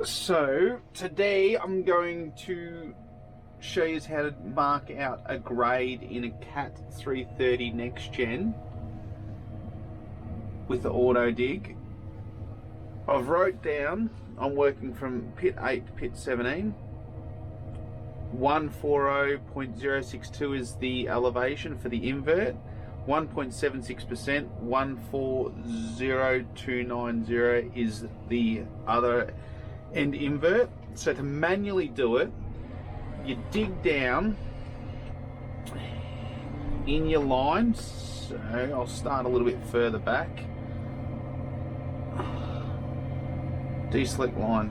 So today I'm going to show you how to mark out a grade in a Cat 330 Next Gen with the auto dig. I've wrote down, I'm working from pit 8 to pit 17. 140.062 is the elevation for the invert. 1.76%, 140.290 is the other end invert. So to manually do it, you dig down in your line. So I'll start a little bit further back. Deselect line.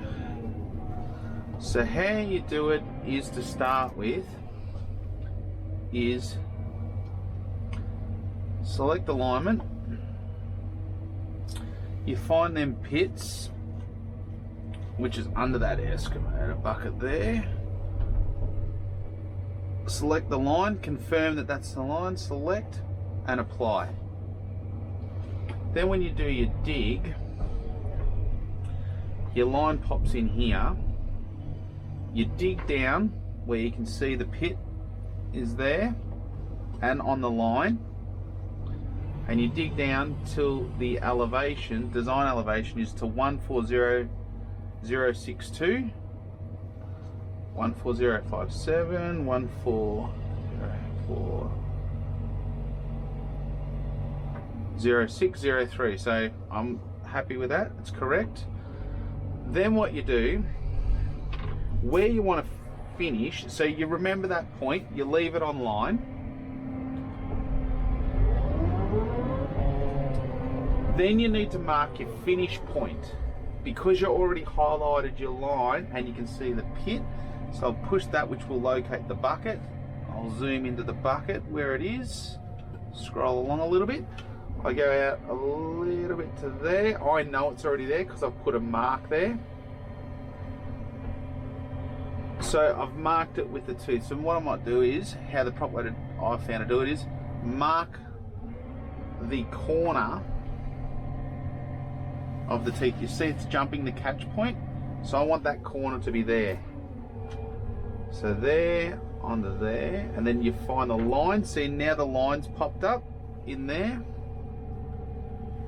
So how you do it is, to start with, is select alignment. You find them pits, which is under that excavator bucket there. Select the line, confirm that that's the line, select and apply. Then when you do your dig, your line pops in here. You dig down where you can see the pit is there and on the line, and you dig down till the elevation, design elevation, is to 140.062, 14057, 140.0603. So I'm happy with that, it's correct. Then what you do, where you want to finish, so you remember that point, you leave it on line. Then you need to mark your finish point, because you already highlighted your line and you can see the pit. So I'll push that, which will locate the bucket. I'll zoom into the bucket where it is, scroll along a little bit. I go out a little bit to there. I know it's already there because I've put a mark there. So I've marked it with the tooth. So what I might do is, how the proper way I found to do it is, mark the corner of the teeth. You see it's jumping the catch point, so I want that corner to be there. So there, onto there, and then you find the line. See, now the line's popped up in there.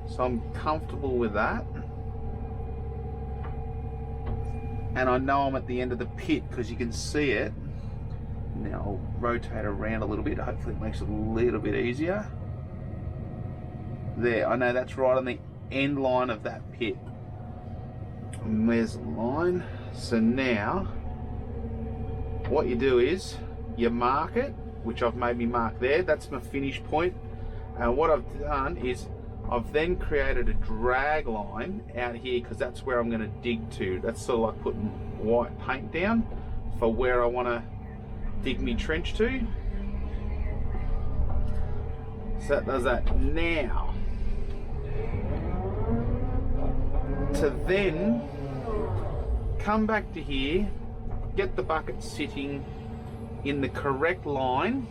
So I'm comfortable with that. And I know I'm at the end of the pit because you can see it. Now I'll rotate around a little bit, hopefully it makes it a little bit easier. There, I know that's right on the end line of that pit. And there's the line. So now what you do is you mark it, which I've made me mark there. That's my finish point. And what I've done is I've then created a drag line out here, because that's where I'm going to dig to. That's sort of like putting white paint down for where I want to dig me trench to. So that does that. Now, to then come back to here, get the bucket sitting in the correct line.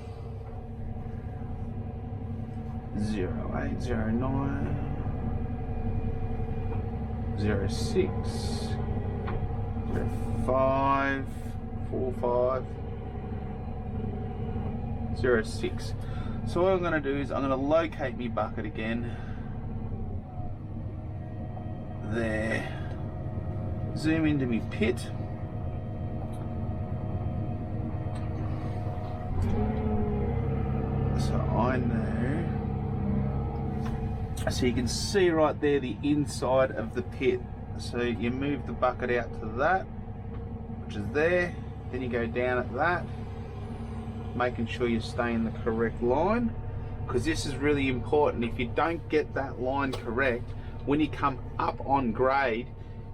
0809 06 05 45 06. So what I'm going to do is I'm going to locate my bucket again. There. Zoom into my pit. So I know. So you can see right there the inside of the pit. So you move the bucket out to that, which is there. Then you go down at that, making sure you stay in the correct line, because this is really important. If you don't get that line correct, when you come up on grade,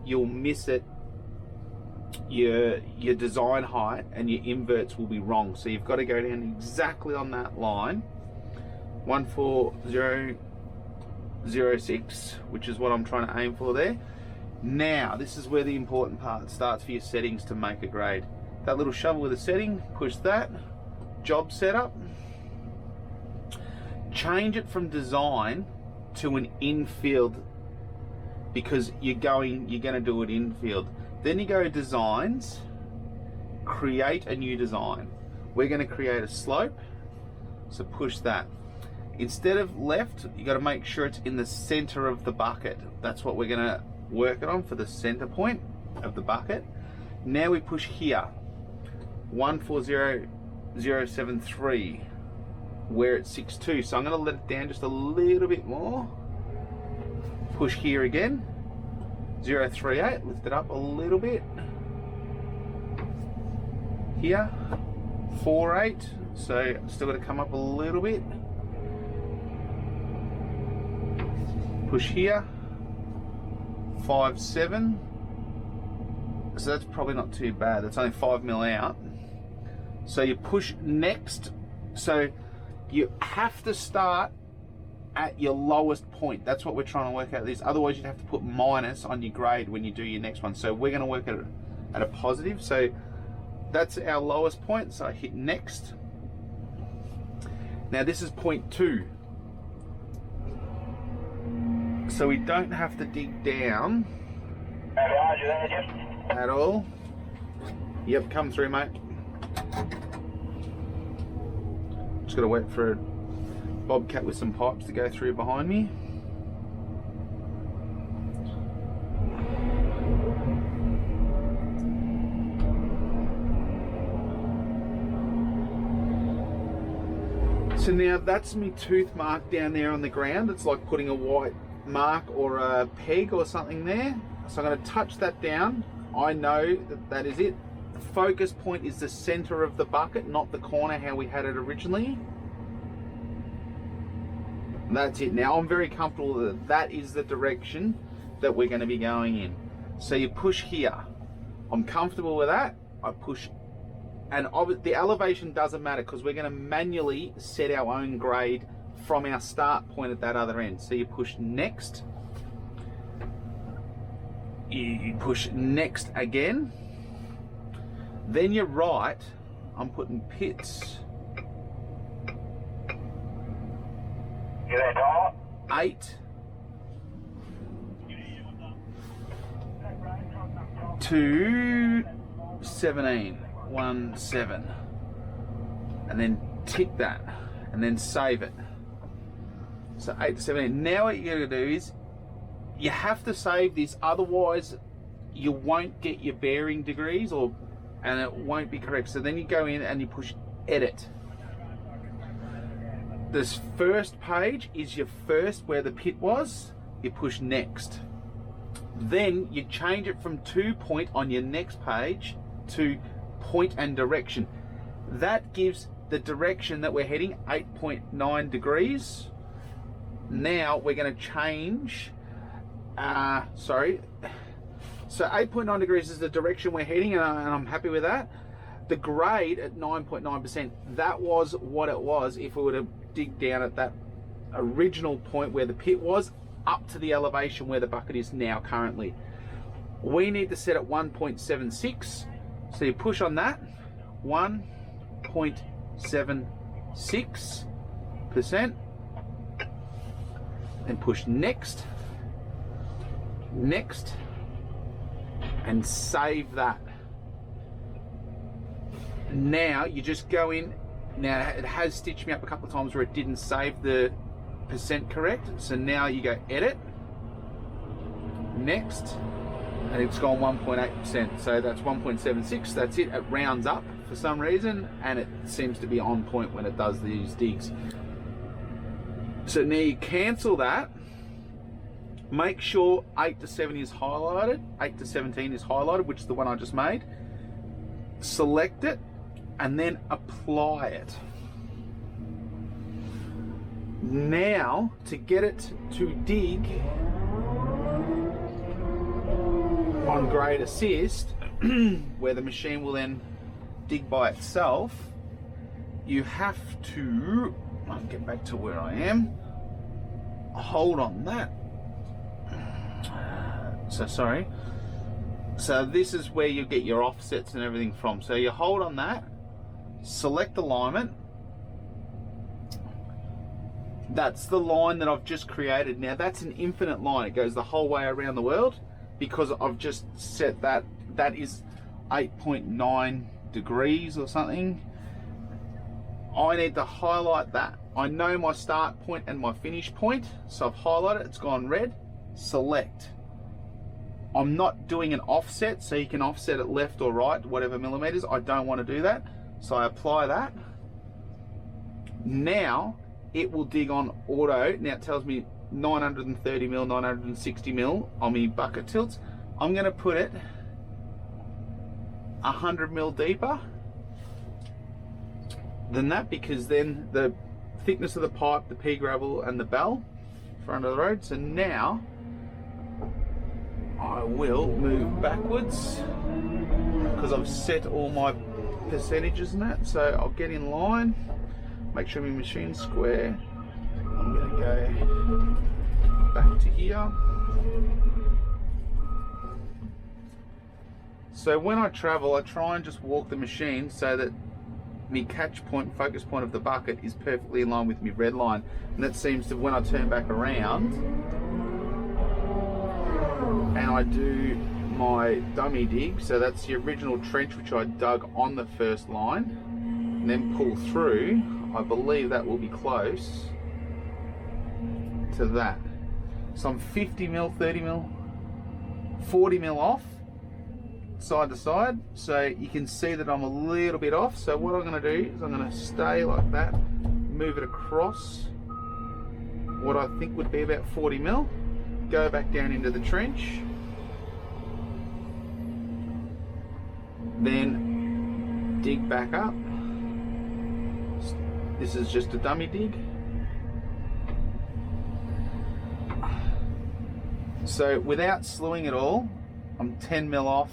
you'll miss it, your design height and your inverts will be wrong. So you've got to go down exactly on that line, 140.06, which is what I'm trying to aim for there. Now this is where the important part starts for your settings to make a grade. That little shovel with a setting, push that, job setup, change it from design to an infield because you're going to do it in field. Then you go designs, create a new design. We're going to create a slope, so push that. Instead of left, you got to make sure it's in the center of the bucket. That's what we're going to work it on, for the center point of the bucket. Now we push here, 140073, where it's 6.2. So I'm going to let it down just a little bit more. Push here again, 038, lift it up a little bit. Here, 48, so still got to come up a little bit. Push here, 5.7. So that's probably not too bad. That's only 5 mil out. So you push next. So you have to start at your lowest point. That's what we're trying to work out this. Otherwise you'd have to put minus on your grade when you do your next one. So we're going to work at a positive. So that's our lowest point. So I hit next. Now this is point 2. So we don't have to dig down at all. Yep, come through, mate. Just gotta wait for a bobcat with some pipes to go through behind me. So now that's me tooth mark down there on the ground. It's like putting a white mark or a peg or something there. So I'm going to touch that down. I know that that is it. The focus point is the center of the bucket, not the corner how we had it originally. That's it. Now I'm very comfortable that that is the direction that we're going to be going in. So you push here. I'm comfortable with that. I push, and the elevation doesn't matter because we're going to manually set our own grade from our start point at that other end. So you push next, you push next again, then you're right. I'm putting pits 8 to 17, 1 7, and then tick that and then save it. So 8 to 17. Now what you're going to do is you have to save this, otherwise you won't get your bearing degrees and it won't be correct. So then you go in and you push edit. This first page is your first where the pit was. You push next. Then you change it from 2 point on your next page to point and direction. That gives the direction that we're heading, 8.9 degrees. Now we're going to change, so 8.9 degrees is the direction we're heading, and I'm happy with that. The grade at 9.9%, that was what it was if we were to dig down at that original point where the pit was, up to the elevation where the bucket is now currently. We need to set at 1.76, so you push on that, 1.76%. Then push next, next, and save that. Now you just go in. Now it has stitched me up a couple of times where it didn't save the percent correct. So now you go edit, next, and it's gone 1.8%. So that's 1.76. That's it. It rounds up for some reason, and it seems to be on point when it does these digs. So now you cancel that. Make sure 8 to 7 is highlighted, 8 to 17 is highlighted, which is the one I just made. Select it and then apply it. Now to get it to dig on grade assist, where the machine will then dig by itself, you have to, I'll get back to where I am, hold on that. So sorry. So this is where you get your offsets and everything from. So you hold on that, select alignment, That's the line that I've just created. Now that's an infinite line. It goes the whole way around the world because I've just set that. That is 8.9 degrees or something. I need to highlight that. I know my start point and my finish point, so I've highlighted it, it's gone red. Select. I'm not doing an offset, so you can offset it left or right, whatever millimeters. I don't want to do that, so I apply that. Now it will dig on auto. Now it tells me 930 mil, 960 mil on my bucket tilts. I'm going to put it 100 mil deeper than that, because then the thickness of the pipe, the pea gravel and the bell front of the road. So now I will move backwards because I've set all my percentages and that. So I'll get in line, make sure my machine's square. I'm going to go back to here. So when I travel, I try and just walk the machine so that my catch point, focus point of the bucket is perfectly in line with my red line. And that seems to, when I turn back around and I do my dummy dig, so that's the original trench which I dug on the first line and then pull through, I believe that will be close to that. So I'm 50 mil, 30 mil, 40 mil off side to side, so you can see that I'm a little bit off. So what I'm going to do is I'm going to stay like that, move it across what I think would be about 40 mil, go back down into the trench, then dig back up. This is just a dummy dig. So without slewing at all, I'm 10 mil off,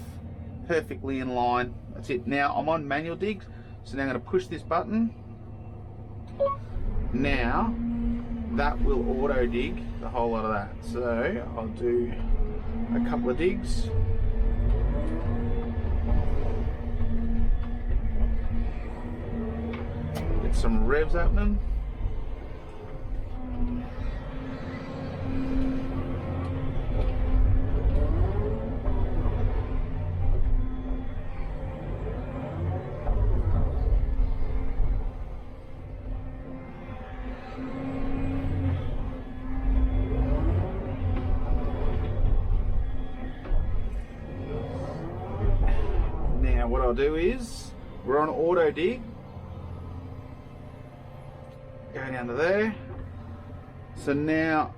perfectly in line. That's it. Now I'm on manual digs, so now I'm going to push this button. Now that will auto dig the whole lot of that. So I'll do a couple of digs. Get some revs happening. What I'll do is, we're on auto dig, go down to there. So now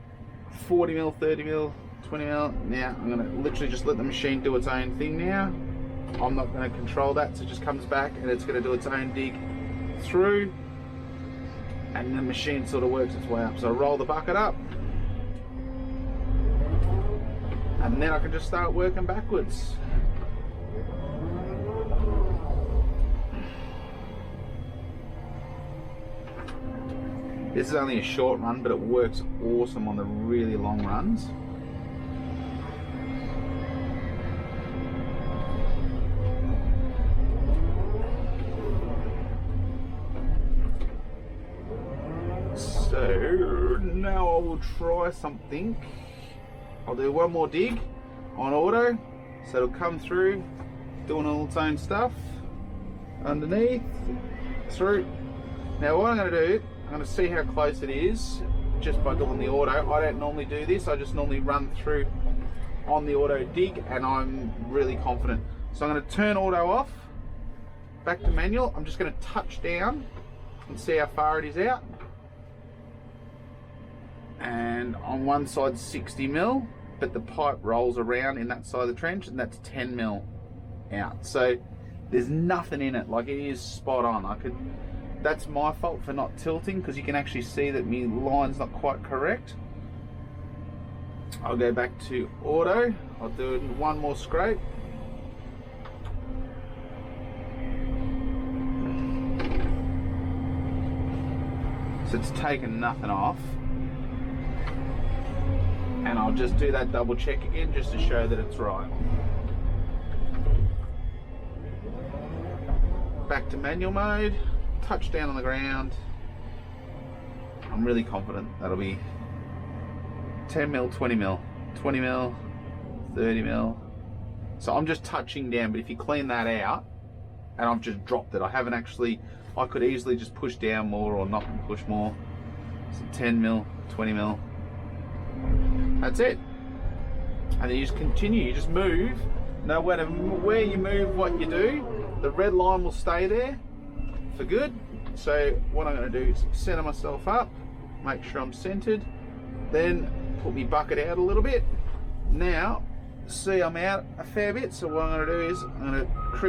40 mil, 30 mil, 20 mil. Now I'm going to literally just let the machine do its own thing now. I'm not going to control that, so it just comes back and it's going to do its own dig through, and the machine sort of works its way up. So I roll the bucket up and then I can just start working backwards. This is only a short run, but it works awesome on the really long runs. So now I will try something. I'll do one more dig on auto, so it'll come through doing all its own stuff underneath, through. Now what I'm going to do, I'm going to see how close it is just by doing the auto. I don't normally do this, I just normally run through on the auto dig, and I'm really confident. So I'm going to turn auto off, back to manual. I'm just going to touch down and see how far it is out. And on one side 60 mil, but the pipe rolls around in that side of the trench, and that's 10 mil out. So there's nothing in it, like it is spot on. That's my fault for not tilting, because you can actually see that my line's not quite correct. I'll go back to auto. I'll do one more scrape. So it's taken nothing off. And I'll just do that double check again just to show that it's right. Back to manual mode. Touch down on the ground. I'm really confident that'll be 10 mil, 20 mil, 20 mil, 30 mil. So I'm just touching down, but if you clean that out, and I've just dropped it, I haven't actually, I could easily just push down more or not push more. So 10 mil, 20 mil. That's it. And then you just continue, you just move. No matter where you move, what you do, the red line will stay there for good. So what I'm going to do is center myself up, make sure I'm centered, then put my bucket out a little bit. Now, see, I'm out a fair bit, so what I'm going to do is I'm going to creep